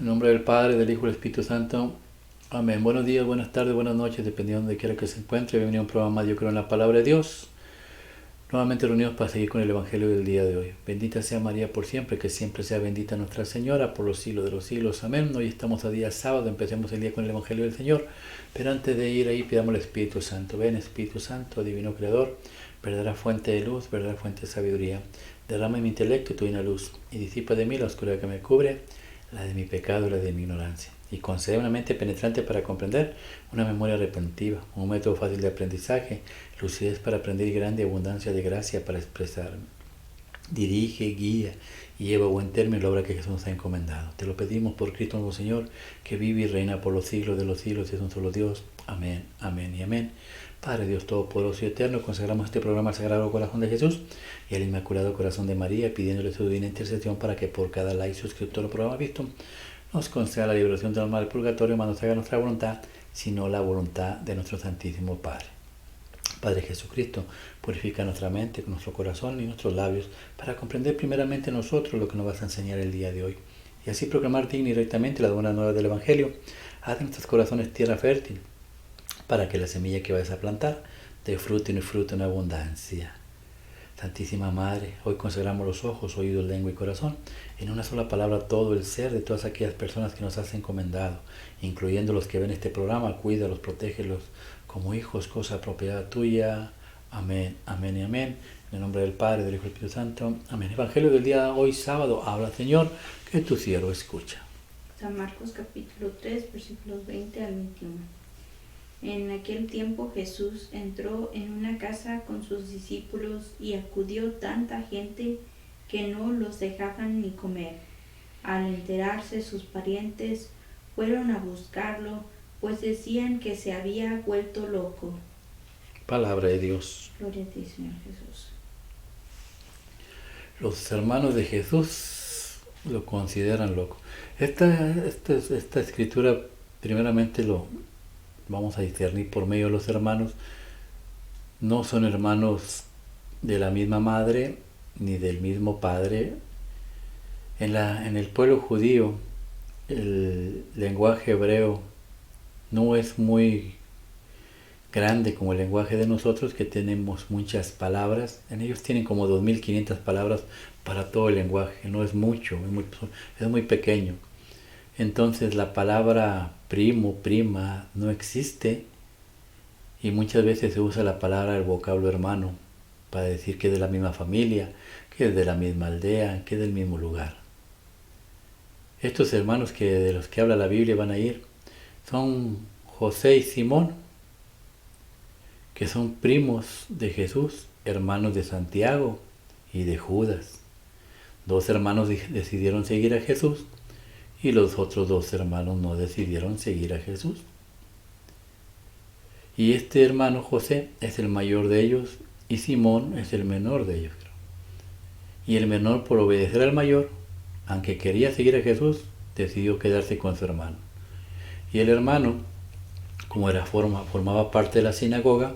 En nombre del Padre, del Hijo y del Espíritu Santo. Amén. Buenos días, buenas tardes, buenas noches, dependiendo de donde quiera que se encuentre. Bienvenido a un programa más, yo creo en la palabra de Dios. Nuevamente reunidos para seguir con el Evangelio del día de hoy. Bendita sea María por siempre, que siempre sea bendita Nuestra Señora por los siglos de los siglos. Amén. Hoy estamos a día sábado, empecemos el día con el Evangelio del Señor. Pero antes de ir ahí, pidamos al Espíritu Santo. Ven, Espíritu Santo, Divino Creador, verdadera fuente de luz, verdadera fuente de sabiduría. Derrama en mi intelecto tu divina luz y disipa de mí la oscuridad que me cubre, la de mi pecado y la de mi ignorancia. Y concede una mente penetrante para comprender, una memoria retentiva, un método fácil de aprendizaje, lucidez para aprender y grande abundancia de gracia para expresarme. Dirige, guía y lleva a buen término la obra que Jesús nos ha encomendado. Te lo pedimos por Cristo nuestro Señor, que vive y reina por los siglos de los siglos y es un solo Dios. Amén, amén y amén. Padre Dios Todopoderoso y Eterno, consagramos este programa al Sagrado Corazón de Jesús y al Inmaculado Corazón de María, pidiéndole su divina intercesión para que por cada like suscriptor o programa visto nos conceda la liberación del alma del purgatorio, mas no se haga nuestra voluntad, sino la voluntad de nuestro Santísimo Padre. Padre Jesucristo, purifica nuestra mente, nuestro corazón y nuestros labios para comprender primeramente nosotros lo que nos vas a enseñar el día de hoy y así proclamar digna y rectamente las buenas nuevas del Evangelio. Haz de nuestros corazones tierra fértil para que la semilla que vayas a plantar dé fruto y fruto en abundancia. Santísima Madre, hoy consagramos los ojos, oídos, lengua y corazón en una sola palabra todo el ser de todas aquellas personas que nos has encomendado, incluyendo los que ven este programa. Cuídalos, protégelos como hijos, cosa apropiada tuya. Amén, amén y amén. En el nombre del Padre, del Hijo y del Espíritu Santo. Amén. Evangelio del día de hoy, sábado. Habla, Señor, que tu siervo escucha. San Marcos capítulo 3, versículos 20 al 21. En aquel tiempo Jesús entró en una casa con sus discípulos y acudió tanta gente que no los dejaban ni comer. Al enterarse sus parientes fueron a buscarlo, pues decían que se había vuelto loco. Palabra de Dios. Gloria a ti, Señor Jesús. Los hermanos de Jesús lo consideran loco. Esta escritura primeramente lo vamos a discernir por medio de los hermanos. No son hermanos de la misma madre ni del mismo padre. En el pueblo judío el lenguaje hebreo no es muy grande como el lenguaje de nosotros, que tenemos muchas palabras. En ellos tienen como 2500 palabras para todo el lenguaje. No es mucho, es muy pequeño. Entonces la palabra primo, prima no existe y muchas veces se usa la palabra, el vocablo hermano, para decir que es de la misma familia, que es de la misma aldea, que es del mismo lugar. Estos hermanos de los que habla la Biblia van a ir son José y Simón, que son primos de Jesús, hermanos de Santiago y de Judas. Dos hermanos decidieron seguir a Jesús y los otros dos hermanos no decidieron seguir a Jesús. Y este hermano José es el mayor de ellos y Simón es el menor de ellos. Y el menor, por obedecer al mayor, aunque quería seguir a Jesús, decidió quedarse con su hermano. Y el hermano, como formaba parte de la sinagoga,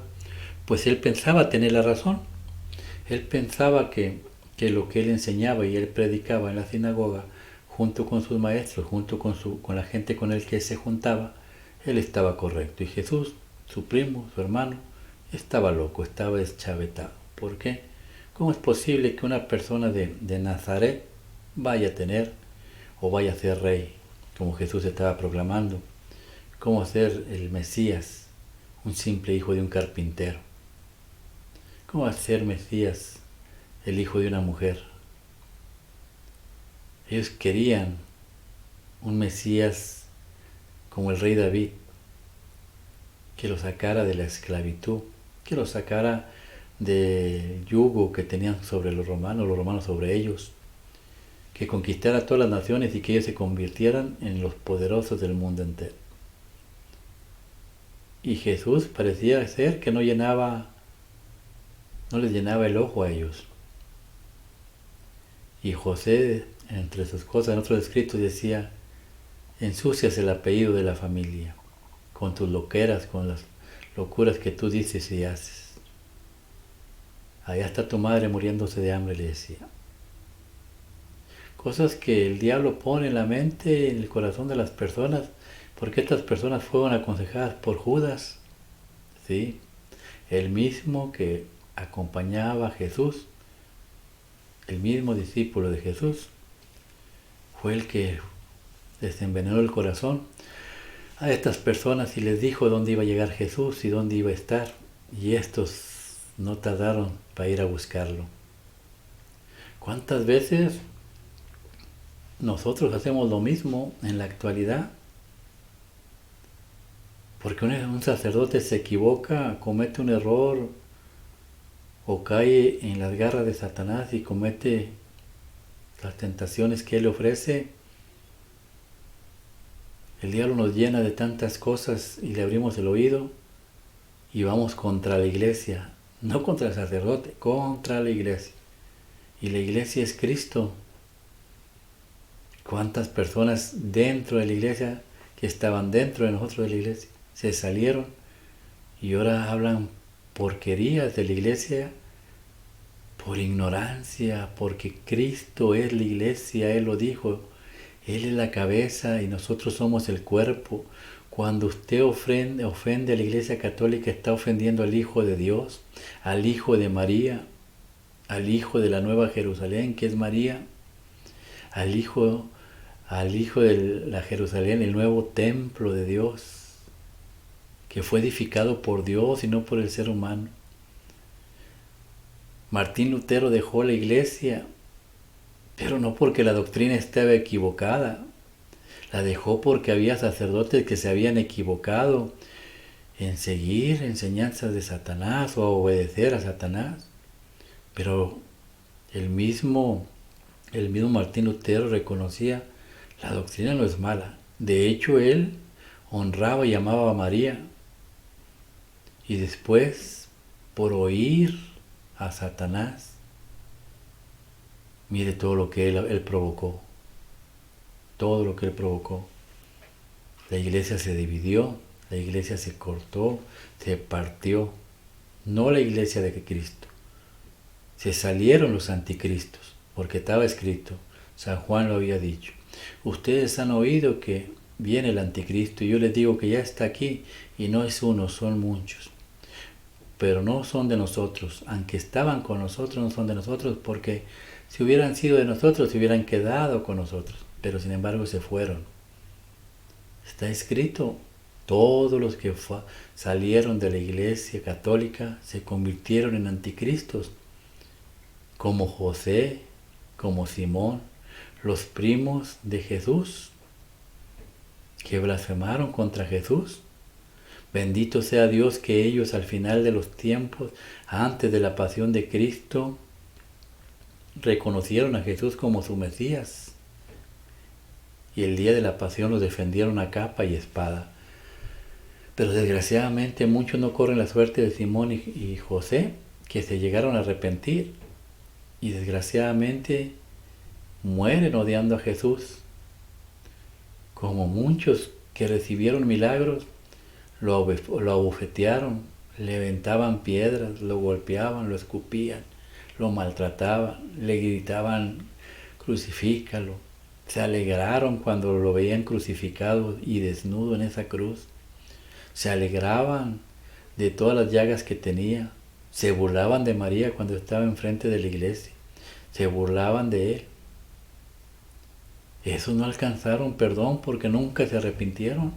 pues él pensaba tener la razón. Él pensaba que lo que él enseñaba y él predicaba en la sinagoga, junto con sus maestros, junto con la gente con el que se juntaba, él estaba correcto. Y Jesús, su primo, su hermano, estaba loco, estaba deschavetado. ¿Por qué? ¿Cómo es posible que una persona de Nazaret vaya a tener o vaya a ser rey, como Jesús estaba proclamando? ¿Cómo ser el Mesías, un simple hijo de un carpintero? ¿Cómo va a ser Mesías, el hijo de una mujer? Ellos querían un Mesías como el rey David, que lo sacara de la esclavitud, que lo sacara del yugo que tenían sobre los romanos sobre ellos, que conquistara todas las naciones y que ellos se convirtieran en los poderosos del mundo entero. Y Jesús parecía ser que no les llenaba el ojo a ellos. Y José, entre sus cosas, en otros escritos decía: ensucias el apellido de la familia con tus loqueras, con las locuras que tú dices y haces. Allá está tu madre muriéndose de hambre, le decía. cosas que el diablo pone en la mente, en el corazón de las personas, porque estas personas fueron aconsejadas por Judas, ¿sí? El mismo que acompañaba a Jesús, el mismo discípulo de Jesús, fue el que desenvenenó el corazón a estas personas y les dijo dónde iba a llegar Jesús y dónde iba a estar. Y estos no tardaron para ir a buscarlo. ¿Cuántas veces nosotros hacemos lo mismo en la actualidad? Porque un sacerdote se equivoca, comete un error o cae en las garras de Satanás y comete las tentaciones que él ofrece. El diablo nos llena de tantas cosas y le abrimos el oído y vamos contra la iglesia, no contra el sacerdote, contra la iglesia. Y la iglesia es Cristo. ¿Cuántas personas dentro de la iglesia que estaban dentro de nosotros de la iglesia se salieron y ahora hablan porquerías de la iglesia por ignorancia? Porque Cristo es la iglesia, Él lo dijo. Él es la cabeza y nosotros somos el cuerpo. Cuando usted ofende a la Iglesia Católica, está ofendiendo al Hijo de Dios, al Hijo de María, al Hijo de la Nueva Jerusalén, que es María, al Hijo de la Jerusalén, el nuevo templo de Dios, que fue edificado por Dios y no por el ser humano. Martín Lutero dejó la Iglesia, pero no porque la doctrina estaba equivocada. La dejó porque había sacerdotes que se habían equivocado en seguir enseñanzas de Satanás o a obedecer a Satanás. Pero el mismo Martín Lutero reconocía, la doctrina no es mala. De hecho, él honraba y amaba a María. Y después, por oír a Satanás, mire todo lo que él provocó. Todo lo que él provocó. La iglesia se dividió, la iglesia se cortó, se partió. No la iglesia de Cristo. Se salieron los anticristos, porque estaba escrito, San Juan lo había dicho. Ustedes han oído que viene el anticristo y yo les digo que ya está aquí y no es uno, son muchos. Pero no son de nosotros, aunque estaban con nosotros, no son de nosotros, porque si hubieran sido de nosotros, se hubieran quedado con nosotros, pero sin embargo se fueron. Está escrito, todos los que salieron de la iglesia católica se convirtieron en anticristos, como José, como Simón, los primos de Jesús, que blasfemaron contra Jesús. Bendito sea Dios que ellos al final de los tiempos, antes de la pasión de Cristo, reconocieron a Jesús como su Mesías. Y el día de la pasión los defendieron a capa y espada. Pero desgraciadamente muchos no corren la suerte de Simón y José, que se llegaron a arrepentir. Y desgraciadamente mueren odiando a Jesús. Como muchos que recibieron milagros, lo abofetearon, le aventaban piedras, lo golpeaban, lo escupían, lo maltrataban, le gritaban, crucifícalo. Se alegraron cuando lo veían crucificado y desnudo en esa cruz. Se alegraban de todas las llagas que tenía. Se burlaban de María cuando estaba enfrente de la iglesia. Se burlaban de él. Esos no alcanzaron perdón porque nunca se arrepintieron.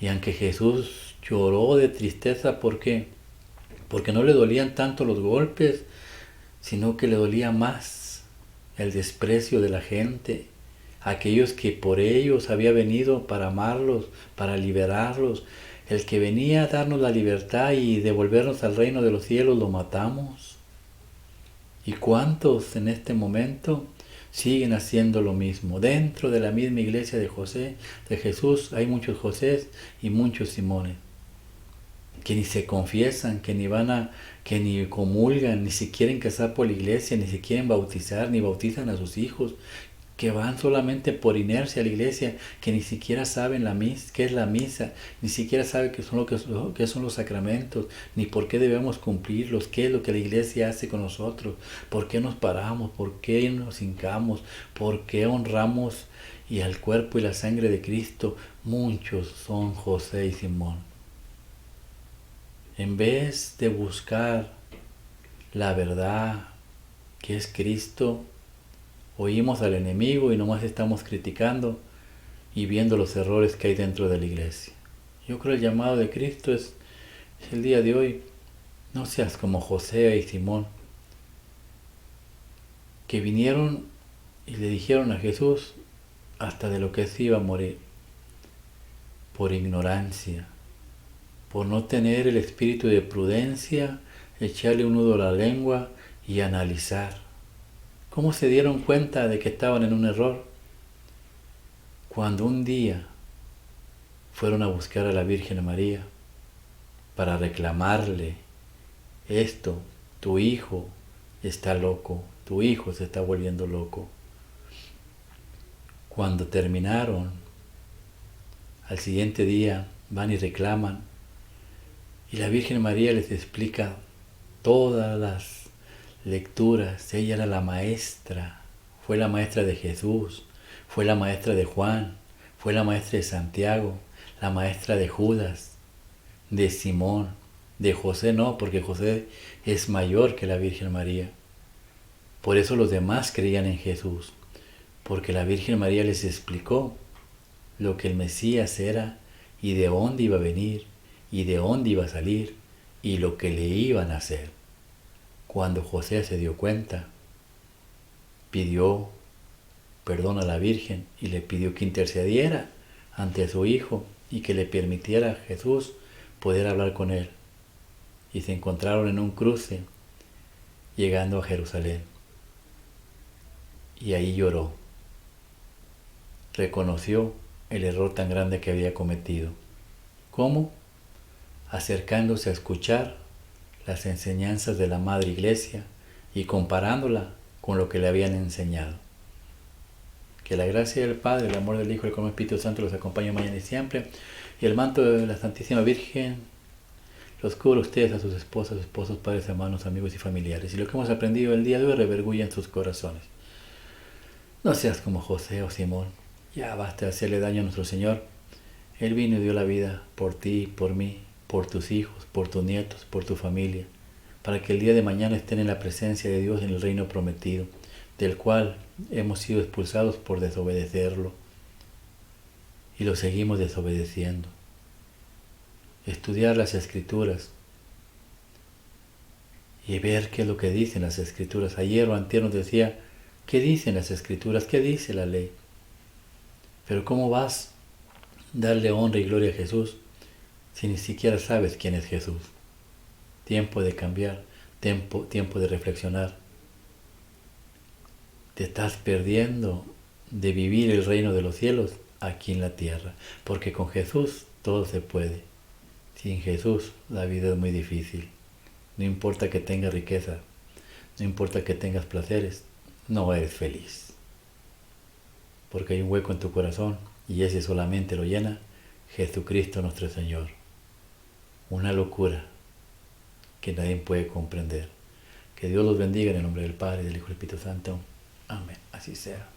Y aunque Jesús lloró de tristeza, ¿por qué? Porque no le dolían tanto los golpes, sino que le dolía más el desprecio de la gente, aquellos que por ellos había venido para amarlos, para liberarlos. El que venía a darnos la libertad y devolvernos al reino de los cielos, lo matamos. ¿Y cuántos en este momento siguen haciendo lo mismo? Dentro de la misma iglesia de Jesús, hay muchos Josés y muchos Simones, que ni se confiesan, que ni comulgan, ni se quieren casar por la iglesia, ni se quieren bautizar, ni bautizan a sus hijos. que van solamente por inercia a la iglesia, que ni siquiera saben qué es la misa, ni siquiera saben qué son los sacramentos, ni por qué debemos cumplirlos, qué es lo que la iglesia hace con nosotros, por qué nos paramos, por qué nos hincamos, por qué honramos y al cuerpo y la sangre de Cristo. Muchos son José y Simón. En vez de buscar la verdad que es Cristo, oímos al enemigo y nomás estamos criticando y viendo los errores que hay dentro de la iglesia. Yo creo el llamado de Cristo es el día de hoy. No seas como José y Simón, que vinieron y le dijeron a Jesús hasta de lo que se iba a morir, por ignorancia, por no tener el espíritu de prudencia, echarle un nudo a la lengua y analizar. ¿Cómo se dieron cuenta de que estaban en un error? Cuando un día fueron a buscar a la Virgen María para reclamarle esto: tu hijo está loco, tu hijo se está volviendo loco. Cuando terminaron, al siguiente día van y reclaman, y la Virgen María les explica todas las lecturas. Ella era la maestra, fue la maestra de Jesús, fue la maestra de Juan, fue la maestra de Santiago, la maestra de Judas, de Simón, de José no, porque José es mayor que la Virgen María. Por eso los demás creían en Jesús, porque la Virgen María les explicó lo que el Mesías era y de dónde iba a venir y de dónde iba a salir y lo que le iban a hacer. Cuando José se dio cuenta, pidió perdón a la Virgen y le pidió que intercediera ante su hijo y que le permitiera a Jesús poder hablar con él. Y se encontraron en un cruce llegando a Jerusalén. Y ahí lloró. Reconoció el error tan grande que había cometido. ¿Cómo? Acercándose a escuchar las enseñanzas de la Madre Iglesia y comparándola con lo que le habían enseñado. Que la gracia del Padre, el amor del Hijo y el Espíritu Santo los acompañe mañana y siempre. Y el manto de la Santísima Virgen los cubra a ustedes, a sus esposas, esposos, padres, hermanos, amigos y familiares. Y lo que hemos aprendido el día de hoy revergulla en sus corazones. No seas como José o Simón. Ya basta de hacerle daño a nuestro Señor. Él vino y dio la vida por ti, por mí, por tus hijos, por tus nietos, por tu familia, para que el día de mañana estén en la presencia de Dios en el reino prometido, del cual hemos sido expulsados por desobedecerlo y lo seguimos desobedeciendo. Estudiar las Escrituras y ver qué es lo que dicen las Escrituras. Ayer o antier nos decía, ¿qué dicen las Escrituras? ¿Qué dice la ley? Pero ¿cómo vas a darle honra y gloria a Jesús si ni siquiera sabes quién es Jesús? Tiempo de cambiar, tiempo de reflexionar. Te estás perdiendo de vivir el reino de los cielos aquí en la tierra, porque con Jesús todo se puede. Sin Jesús la vida es muy difícil. No importa que tengas riqueza, no importa que tengas placeres, no eres feliz. Porque hay un hueco en tu corazón y ese solamente lo llena Jesucristo nuestro Señor. Una locura que nadie puede comprender. Que Dios los bendiga en el nombre del Padre, del Hijo y del Espíritu Santo. Amén. Así sea.